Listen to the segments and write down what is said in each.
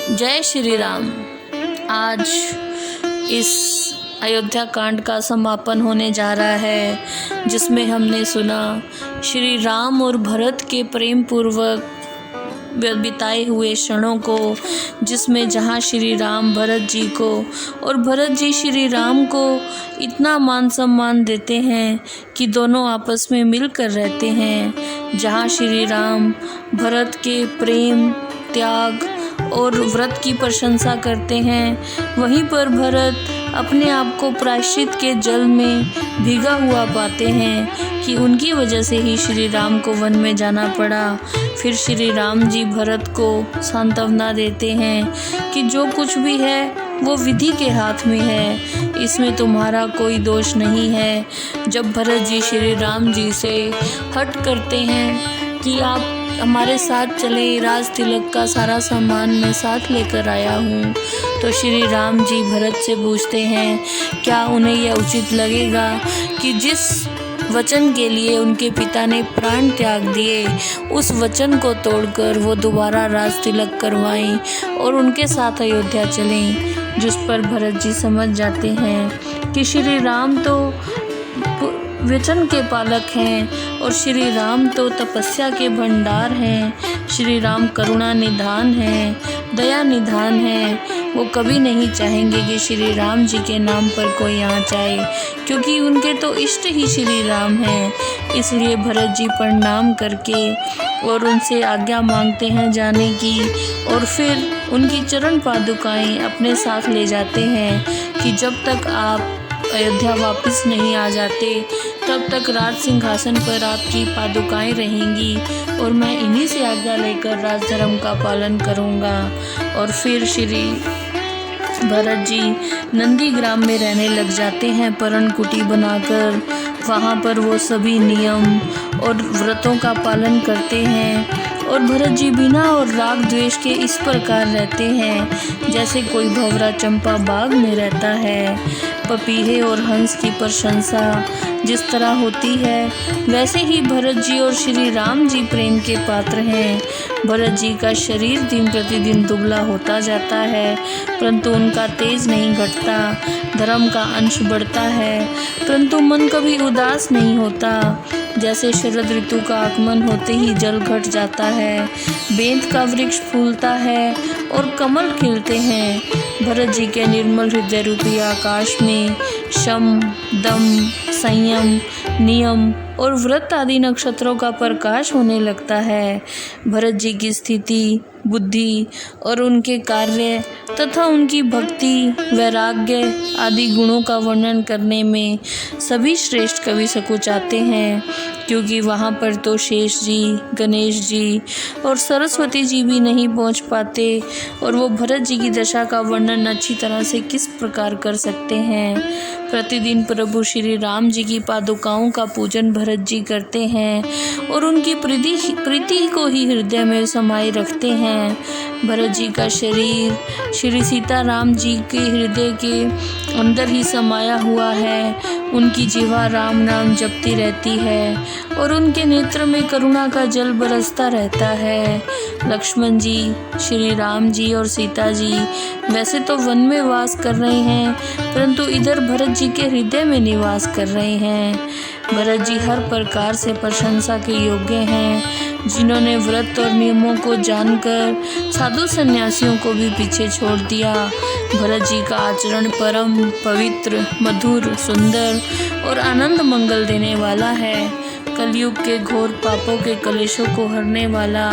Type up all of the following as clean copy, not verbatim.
जय श्री राम। आज इस अयोध्या कांड का समापन होने जा रहा है, जिसमें हमने सुना श्री राम और भरत के प्रेम पूर्वक बिताए हुए क्षणों को, जिसमें जहाँ श्री राम भरत जी को और भरत जी श्री राम को इतना मान सम्मान देते हैं कि दोनों आपस में मिलकर रहते हैं। जहाँ श्री राम भरत के प्रेम, त्याग और व्रत की प्रशंसा करते हैं, वहीं पर भरत अपने आप को प्रायश्चित के जल में भीगा हुआ पाते हैं कि उनकी वजह से ही श्री राम को वन में जाना पड़ा। फिर श्री राम जी भरत को सांत्वना देते हैं कि जो कुछ भी है वो विधि के हाथ में है, इसमें तुम्हारा कोई दोष नहीं है। जब भरत जी श्री राम जी से हट करते हैं कि आप हमारे साथ चले, राज तिलक का सारा सामान मैं साथ लेकर आया हूँ, तो श्री राम जी भरत से पूछते हैं क्या उन्हें यह उचित लगेगा कि जिस वचन के लिए उनके पिता ने प्राण त्याग दिए, उस वचन को तोड़कर वो दोबारा राज तिलक करवाएं और उनके साथ अयोध्या चलें। जिस पर भरत जी समझ जाते हैं कि श्री राम तो वचन के पालक हैं और श्री राम तो तपस्या के भंडार हैं। श्री राम करुणा निधान हैं, दया निधान हैं। वो कभी नहीं चाहेंगे कि श्री राम जी के नाम पर कोई आँच आए, क्योंकि उनके तो इष्ट ही श्री राम हैं। इसलिए भरत जी प्रणाम करके और उनसे आज्ञा मांगते हैं जाने की, और फिर उनकी चरण पादुकाएं अपने साथ ले जाते हैं कि जब तक आप अयोध्या वापस नहीं आ जाते तब तक राज सिंहासन पर आपकी पादुकाएं रहेंगी और मैं इन्हीं से आज्ञा लेकर राजधर्म का पालन करूंगा। और फिर श्री भरत जी नंदीग्राम में रहने लग जाते हैं, पर्णकुटी बनाकर। वहाँ पर वो सभी नियम और व्रतों का पालन करते हैं और भरत जी बिना और राग द्वेष के इस प्रकार रहते हैं जैसे कोई भंवरा चंपा बाग में रहता है। पपीहे और हंस की प्रशंसा जिस तरह होती है, वैसे ही भरत जी और श्री राम जी प्रेम के पात्र हैं। भरत जी का शरीर दिन प्रतिदिन दुबला होता जाता है, परंतु उनका तेज नहीं घटता। धर्म का अंश बढ़ता है, परंतु मन कभी उदास नहीं होता। जैसे शरद ऋतु का आगमन होते ही जल घट जाता है, बेंत का वृक्ष फूलता है और कमल खिलते हैं। भरत जी के निर्मल हृदय रूपी आकाश में शम, दम, संयम, नियम और व्रत आदि नक्षत्रों का प्रकाश होने लगता है। भरत जी की स्थिति, बुद्धि और उनके कार्य तथा उनकी भक्ति, वैराग्य आदि गुणों का वर्णन करने में सभी श्रेष्ठ कवि सकुचाते हैं, क्योंकि वहाँ पर तो शेष जी, गणेश जी और सरस्वती जी भी नहीं पहुँच पाते, और वो भरत जी की दशा का वर्णन अच्छी तरह से किस प्रकार कर सकते हैं। प्रतिदिन प्रभु श्री राम जी की पादुकाओं का पूजन भरत जी करते हैं और उनकी प्रीति को ही हृदय में समाये रखते हैं। भरत जी का शरीर श्री सीताराम जी के हृदय के अंदर ही समाया हुआ है। उनकी जिह्वा राम नाम जपती रहती है और उनके नेत्र में करुणा का जल बरसता रहता है। लक्ष्मण जी, श्री राम जी और सीता जी वैसे तो वन में वास कर रहे हैं, परंतु इधर भरत जी के हृदय में निवास कर रहे हैं। भरत जी हर प्रकार से प्रशंसा के योग्य हैं, जिन्होंने व्रत और नियमों को जानकर साधु सन्यासियों को भी पीछे छोड़ दिया। भरत जी का आचरण परम पवित्र, मधुर, सुंदर और आनंद मंगल देने वाला है। कलयुग के घोर पापों के कलेशों को हरने वाला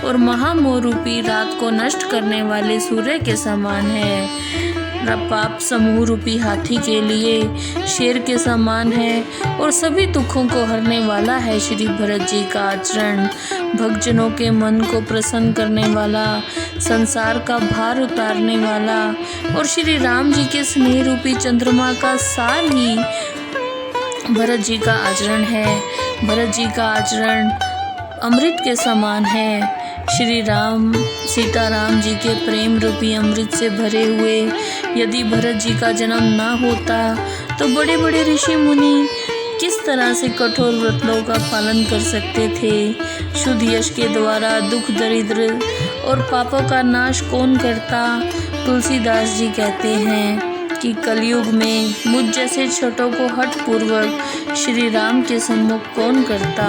और महामोह रूपी रात को नष्ट करने वाले सूर्य के समान है। पाप समूह रूपी हाथी के लिए शेर के समान है और सभी दुखों को हरने वाला है श्री भरत जी का आचरण। भक्तजनों के मन को प्रसन्न करने वाला, संसार का भार उतारने वाला और श्री राम जी के स्नेह रूपी चंद्रमा का सार ही भरत जी का आचरण है। भरत जी का आचरण अमृत के समान है। श्री राम सीताराम जी के प्रेम रूपी अमृत से भरे हुए यदि भरत जी का जन्म ना होता तो बड़े बड़े ऋषि मुनि किस तरह से कठोर व्रतों का पालन कर सकते थे। शुद्ध यश के द्वारा दुख, दरिद्र और पापों का नाश कौन करता। तुलसीदास जी कहते हैं कि कलयुग में मुझ जैसे छोटों को हठ पूर्वक श्री राम के सम्मुख कौन करता।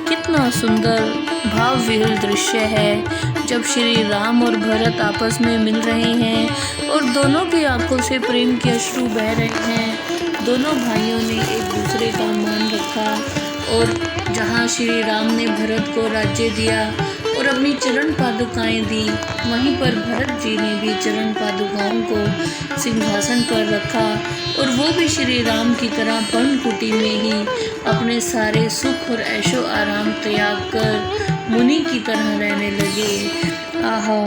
कितना सुंदर भाव विहुल दृश्य है जब श्री राम और भरत आपस में मिल रहे हैं और दोनों की आंखों से प्रेम के अश्रु बह रहे हैं। दोनों भाइयों ने एक दूसरे का मान रखा और जहाँ श्री राम ने भरत को राज्य दिया और अपनी चरण पादुकाएं दी, वहीं पर भरत जी ने भी चरण पादुकाओं को सिंहासन पर रखा और वो भी श्री राम की तरह पर्णकुटी में ही अपने सारे सुख और ऐशो आराम त्याग कर मुनि की तरह रहने लगे। आहा,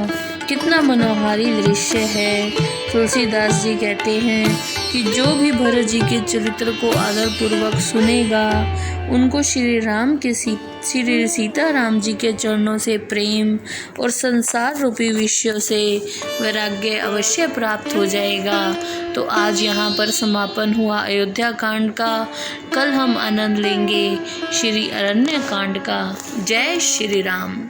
कितना मनोहारी दृश्य है। तुलसीदास जी कहते हैं कि जो भी भरत जी के चरित्र को आदरपूर्वक सुनेगा, उनको श्री सीताराम जी के चरणों से प्रेम और संसार रूपी विषयों से वैराग्य अवश्य प्राप्त हो जाएगा। तो आज यहाँ पर समापन हुआ अयोध्या कांड का। कल हम आनंद लेंगे श्री अरण्य कांड का। जय श्री राम।